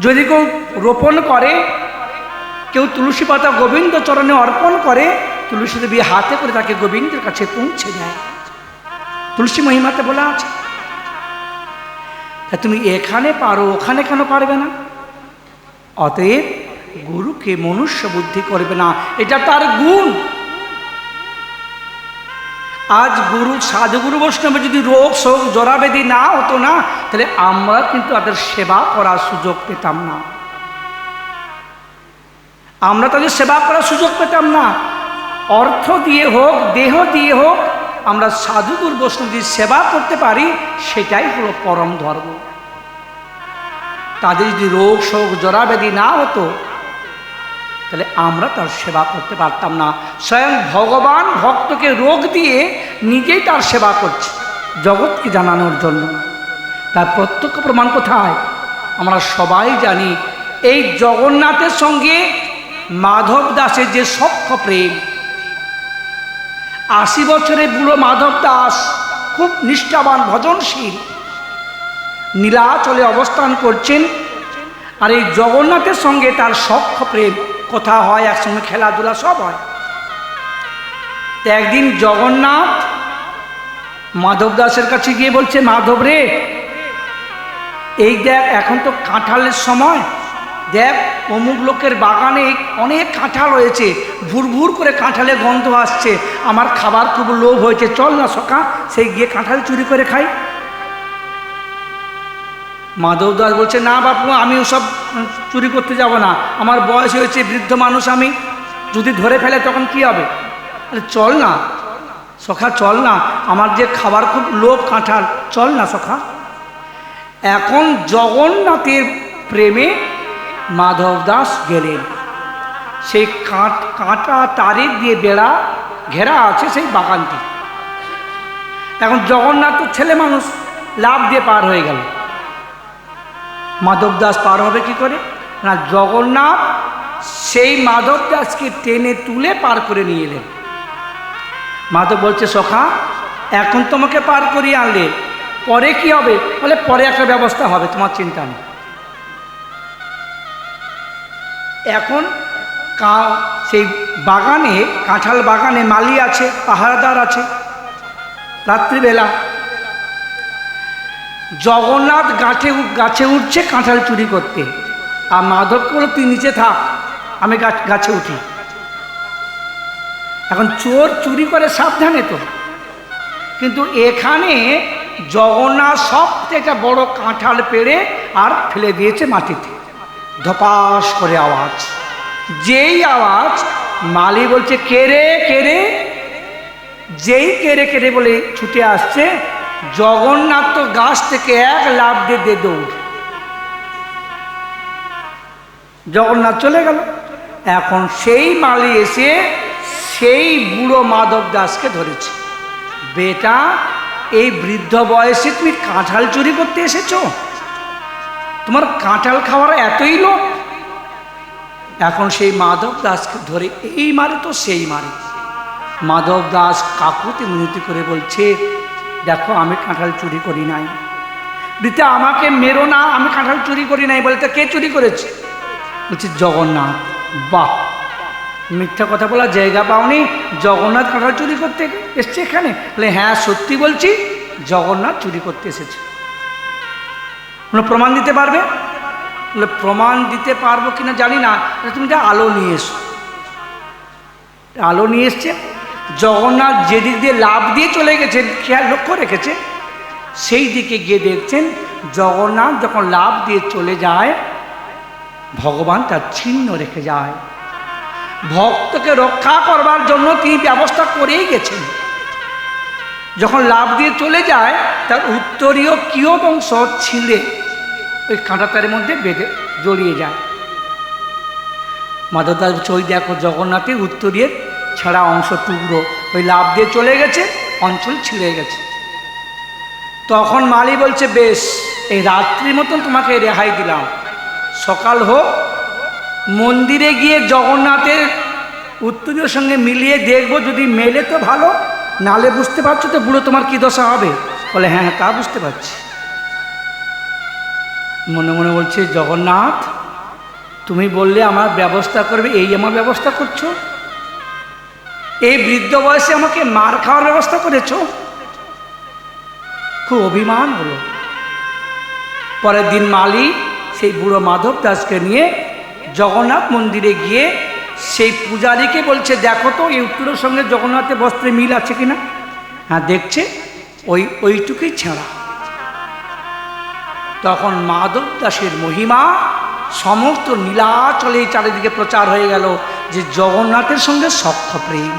যদি কেউ রোপণ করে, কেউ তুলসী পাতা গোবিন্দ চরণে অর্পণ করে, তুলসী দেবী হাতে করে তাকে গোবিন্দের কাছে পৌঁছে যায়। তুলসী মহিমাতে বলা আছে। তা তুমি এখানে পারো, ওখানে কেন পারবে না? অতএব গুরুকে মনুষ্য বুদ্ধি করবে না, এটা তার গুণ। আজ গুরু সাধুগুরু বৈষ্ণবে যদি রোগ শোক জরাবেদি না হতো না, তাহলে আমরা কিন্তু তাদের সেবা করার সুযোগ পেতাম না। আমরা তাদের সেবা করার সুযোগ পেতাম না। অর্থ দিয়ে হোক, দেহ দিয়ে হোক, আমরা সাধুগুরু বৈষ্ণবদের সেবা করতে পারি, সেটাই হলো পরম ধর্ম। তাদের যদি রোগ শোক জরাবেদি না হতো, তাহলে আমরা তার সেবা করতে পারতাম না। স্বয়ং ভগবান ভক্তকে রোগ দিয়ে নিজেই তার সেবা করছে, জগৎকে জানানোর জন্য। তার প্রত্যক্ষ প্রমাণ কোথায়? আমরা সবাই জানি, এই জগন্নাথের সঙ্গে মাধব দাসের যে সখ্য প্রেম। 80 বছরের বুড়ো মাধব দাস খুব নিষ্ঠাবান ভজনশীল, নীলাচলে অবস্থান করছেন, আর এই জগন্নাথের সঙ্গে তার সখ্য প্রেম। কথা হয়, একসঙ্গে খেলাধুলা সব হয়। তো একদিন জগন্নাথ মাধব দাসের কাছে গিয়ে বলছে, মাধব রে, এই দেখ এখন তো কাঁঠালের সময়, দেখ অমুক লোকের বাগানে অনেক কাঁঠাল রয়েছে, ভুর ভুর করে কাঁঠালের গন্ধ আসছে, আমার খাবার খুব লোভ হয়েছে, চল না সখা সেই গিয়ে কাঁঠাল চুরি করে খাই। মাধব দাস বলছে, না বাপু, আমি ওসব চুরি করতে যাব না, আমার বয়স হয়েছে, বৃদ্ধ মানুষ আমি, যদি ধরে ফেলে তখন কি হবে? আরে চল না সখা, চল না, আমার যে খাবার খুব লোভ কাঁঠাল, চল না সখা। এখন জগন্নাথের প্রেমে মাধব দাস গেলেন। সেই কাঁটা তারে দিয়ে বেড়া ঘেরা আছে সেই বাগানটি। এখন জগন্নাথ তো ছেলে মানুষ, লাফ দিয়ে পার হয়ে গেল। মাধব দাস পার হবে কি করে? না, জগন্নাথ সেই মাধব দাসকে টেনে তুলে পার করে নিয়ে এলেন। মাধব বলছে, সখা এখন তোমাকে পার করিয়ে আনলে, পরে কি হবে? বলে, পরে একটা ব্যবস্থা হবে, তোমার চিন্তা নেই। এখন সেই বাগানে, কাঁঠাল বাগানে মালি আছে, পাহারাদার আছে। রাত্রিবেলা জগন্নাথ গাছে উঠছে কাঁঠাল চুরি করতে, আর মাধবকে বলে, তুই নিচে থাক, আমি গাছে উঠি। এখন চোর চুরি করে সাবধানে তো, কিন্তু এখানে জগন্নাথ সব থেকে বড় কাঁঠাল পেড়ে আর ফেলে দিয়েছে মাটিতে। ধপাস করে আওয়াজ, যেই আওয়াজ মালি বলছে কে রে কে রে, যেই কেড়ে কেড়ে বলে ছুটে আসছে, জগন্নাথ তো গাছ থেকে এক লাফ দিয়ে দৌড়, জগন্নাথ চলে গেল। এখন সেই মালি এসে সেই বুড়ো মাধব দাসকে ধরেছে, বেটা এই বৃদ্ধ বয়সে তুমি কাঁঠাল চুরি করতে এসেছো, তোমার কাঁঠাল খাওয়ার এতই লোভ। এখন সেই মাধব দাসকে ধরে এই মারে তো সেই মারে। মাধব দাস কাকুতি মিনতি করে বলছে, দেখো আমি কাঁঠাল চুরি করি নাই, দিতে আমাকে মেরো না, আমি কাঁঠাল চুরি করি নাই। বলতে কে চুরি করেছে? বলছে জগন্নাথ। বাহ, মিথ্যা কথা বলার জায়গা পাওনি, জগন্নাথ কাঁঠাল চুরি করতে এসছে এখানে? বলে হ্যাঁ সত্যি বলছি, জগন্নাথ চুরি করতে এসেছে। বলে প্রমাণ দিতে পারবে? বলে প্রমাণ দিতে পারবো কিনা জানি না, তুমি একটা আলো নিয়ে এসো। আলো নিয়ে এসছে, জগন্নাথ যেদিক দিয়ে লাফ দিয়ে চলে গেছেন খেয়াল লক্ষ্য রেখেছে, সেই দিকে গিয়ে দেখছেন জগন্নাথ যখন লাফ দিয়ে চলে যায়, ভগবান তার চিহ্ন রেখে যায়। ভক্তকে রক্ষা করবার জন্য তিনি ব্যবস্থা করেই গেছেন। যখন লাফ দিয়ে চলে যায়, তার উত্তরীয় কিয়দংশ ছিঁড়ে ওই কাঁটাতারের মধ্যে বেঁধে জড়িয়ে যায়। মাধবদাস বলছে ওই দেখো জগন্নাথের উত্তরীয় ছাড়া অংশ টুকরো, ওই লাফ দিয়ে চলে গেছে, অঞ্চল ছিঁড়ে গেছে। তখন মালি বলছে বেশ, এই রাত্রির মতন তোমাকে রেহাই দিলাম, সকাল হোক, মন্দিরে গিয়ে জগন্নাথের উত্তরীয় সঙ্গে মিলিয়ে দেখবো, যদি মেলে তো ভালো, নালে বুঝতে পারছো তো বুড়ো তোমার কি দশা হবে? বলে হ্যাঁ তা বুঝতে পারছি। মনে মনে বলছে জগন্নাথ তুমি বললে আমার ব্যবস্থা করবে, এই আমার ব্যবস্থা করছো, এই বৃদ্ধ বয়সে আমাকে মার খাওয়ার ব্যবস্থা করেছো, খুব অভিমান হলো। পরের দিন মালি সেই বুড়ো মাধব দাসকে নিয়ে জগন্নাথ মন্দিরে গিয়ে সেই পূজারীকে বলছে দেখো তো এই উত্তরের সঙ্গে জগন্নাথের বস্ত্রে মিল আছে কিনা। হ্যাঁ দেখছে, ওইটুকুই ছেঁড়া। তখন মাধব দাসের মহিমা সমস্ত নীলাচলে চারিদিকে প্রচার হয়ে গেল যে জগন্নাথের সঙ্গে সখ্য প্রেম।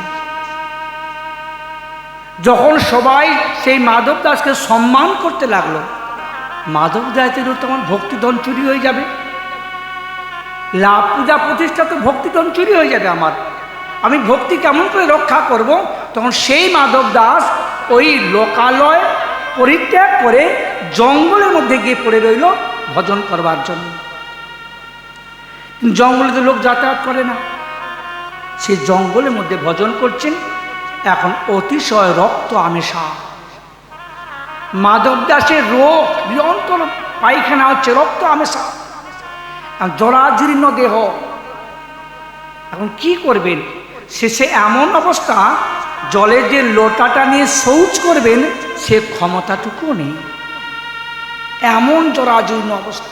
যখন সবাই সেই মাধব দাসকে সম্মান করতে লাগলো, মাধব দাসের তোমার ভক্তিধন চুরি হয়ে যাবে, লাভ পূজা প্রতিষ্ঠা তো ভক্তিধন চুরি হয়ে যাবে আমার, আমি ভক্তি কেমন করে রক্ষা করব? তখন সেই মাধব দাস ওই লোকালয় পরিত্যাগ করে জঙ্গলের মধ্যে গিয়ে পড়ে রইল ভজন করবার জন্য। জঙ্গলে তো লোক যাতায়াত করে না, সেই জঙ্গলের মধ্যে ভজন করছেন। এখন অতিশয় রক্ত আমেশা, মাধব দাসের রোগ নিরন্তর পায়খানা হচ্ছে, রক্ত আমেশা, জরাজীর্ণ দেহ। এখন কি করবেন? শেষে এমন অবস্থা, জলের যে লোটাটা নিয়ে শৌচ করবেন সে ক্ষমতাটুকু নেই, এমন জরাজীর্ণ অবস্থা।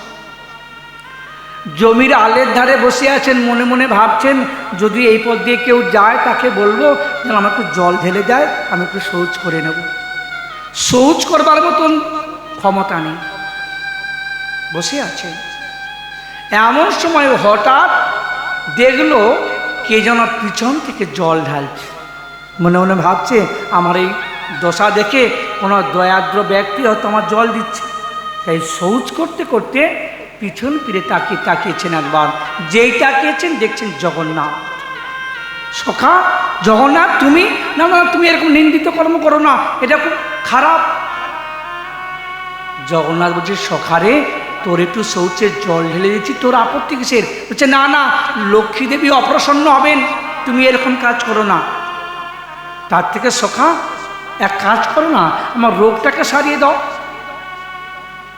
জমির আলের ধারে বসে আছেন, মনে মনে ভাবছেন যদি এই পথ দিয়ে কেউ যায় তাকে বলবো যেন আমার একটু জল ঢেলে দেয়, আমি একটু শৌচ করে নেব। শৌচ করবার মতন ক্ষমতা নেই, বসে আছেন। এমন সময় হঠাৎ দেখলো কে যেন পিছন থেকে জল ঢালছে। মনে মনে ভাবছে আমার এই দশা দেখে কোনো দয়াদ্র ব্যক্তি হয়তো আমার জল দিচ্ছে। তাই শৌচ করতে করতে পিছন ফিরে তাকিয়েছেন একবার, যেই তাকিয়েছেন দেখছেন জগন্নাথ। সখা জগন্নাথ তুমি, না না তুমি এরকম নিন্দিত কর্ম করো না, এটা খুব খারাপ। জগন্নাথ বলছে সখারে তোর একটু শৌচের জল ঢেলে দিচ্ছি, তোর আপত্তি কিসের? বলছে না না লক্ষ্মী দেবী অপ্রসন্ন হবেন, তুমি এরকম কাজ করো না। তার থেকে সখা এক কাজ করো না, আমার রোগটাকে সারিয়ে দাও,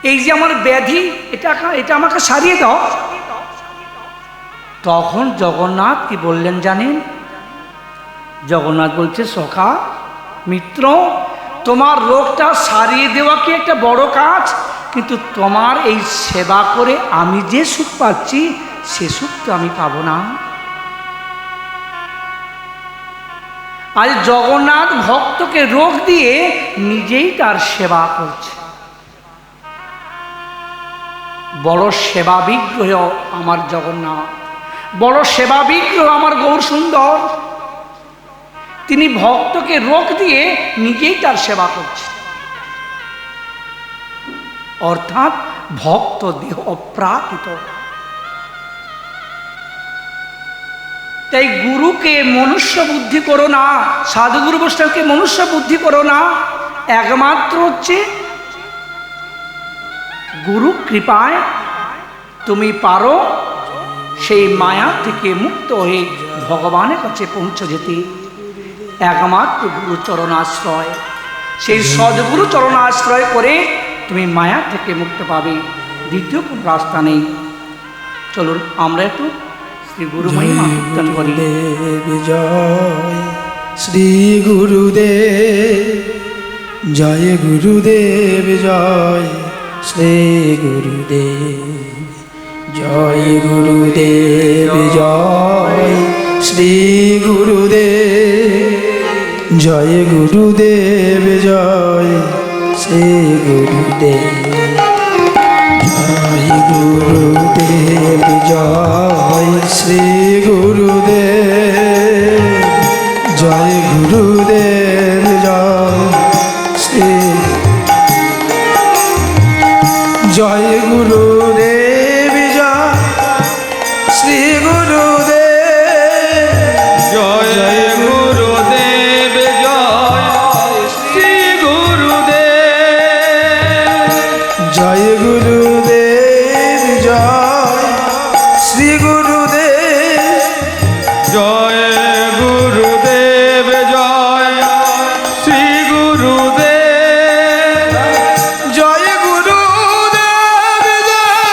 এই যে আমার ব্যাধি এটা আমাকে সারিয়ে দাও। তখন জগন্নাথ কি বললেন জানেন? জগন্নাথ বলছে সখা মিত্র, তোমার রোগটা সারিয়ে দেওয়া কি একটা বড় কাজ, কিন্তু তোমার এই সেবা করে আমি যে সুখ পাচ্ছি সে সুখ তো আমি পাবো না। আজ জগন্নাথ ভক্তকে রোগ দিয়ে নিজেই তার সেবা করছে। বড় সেবা বিগ্রহ আমার জগন্নাথ, বড় সেবা বিগ্রহ আমার গৌর সুন্দর। তিনি ভক্তকে রোগ দিয়ে নিজেই তার সেবা করছে, অর্থাৎ ভক্ত দেহ অপ্রাকৃত। তাই গুরুকে মনুষ্য বুদ্ধি করো না, সাধুগুরু বৈষ্ণবকে মনুষ্য বুদ্ধি করো না, একমাত্র হচ্ছে গুরু কৃপায় তুমি পারো সেই মায়া থেকে মুক্ত হয়ে ভগবানের কাছে পৌঁছে যেতে। একমাত্র গুরু চরণাশ্রয়, সেই সদ্গুরু চরণাশ্রয় করে তুমি মায়া থেকে মুক্ত পাবে, দ্বিতীয় কোনো রাস্তা নেই। চলুন আমরা একটু শ্রী গুরু মহিমা কীর্তন করি। জয় শ্রী গুরুদেব, জয় গুরুদেব, জয় শ্রী গুরুদেব, জয় গুরুদেব, জয় শ্রী গুরুদেব, জয় গুরুদেব, জয় শ্রী গুরুদেব, জয় গুরুদেব, জয় শ্রী গুরুদেব, জয় গুরুদেব, জয় শ্রী, জয় গুরুদেব, জয় শ্রী গুরুদেব, জয় গুরুদেব, জয় শ্রী গুরুদেব, জয় গুরুদেব, জয় শ্রী গুরুদেব, জয় গুরুদেব, জয় শ্রী গুরুদেব, জয় গুরুদেব, জয়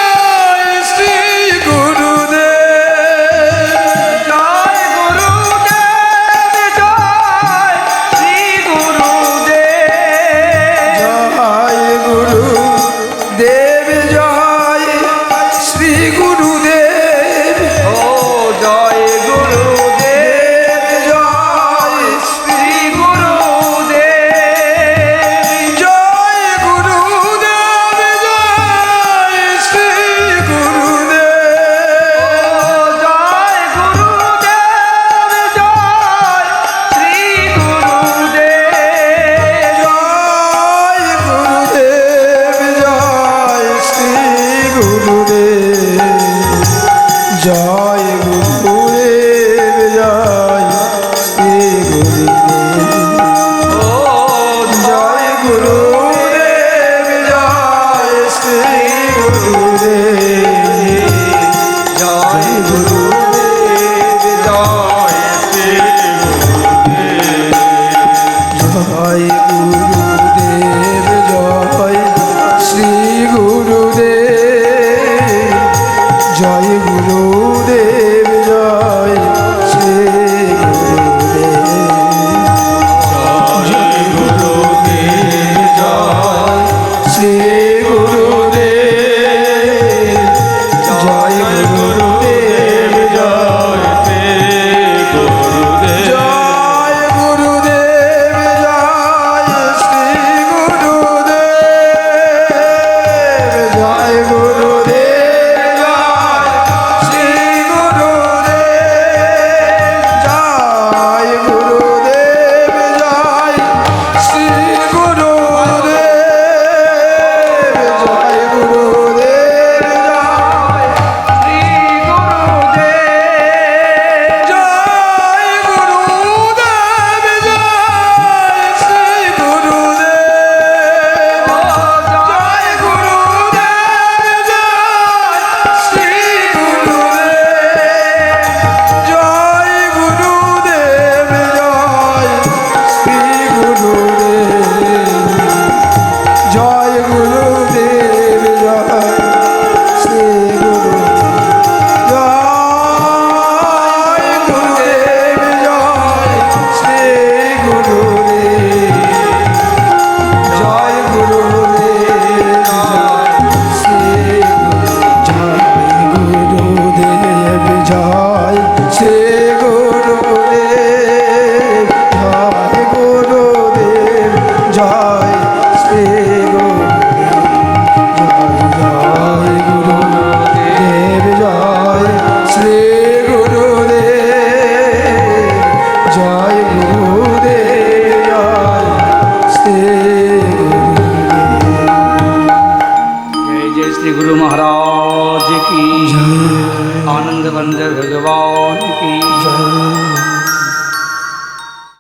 जय श्री गुरु महाराज की, आनंद बंदर भगवान की।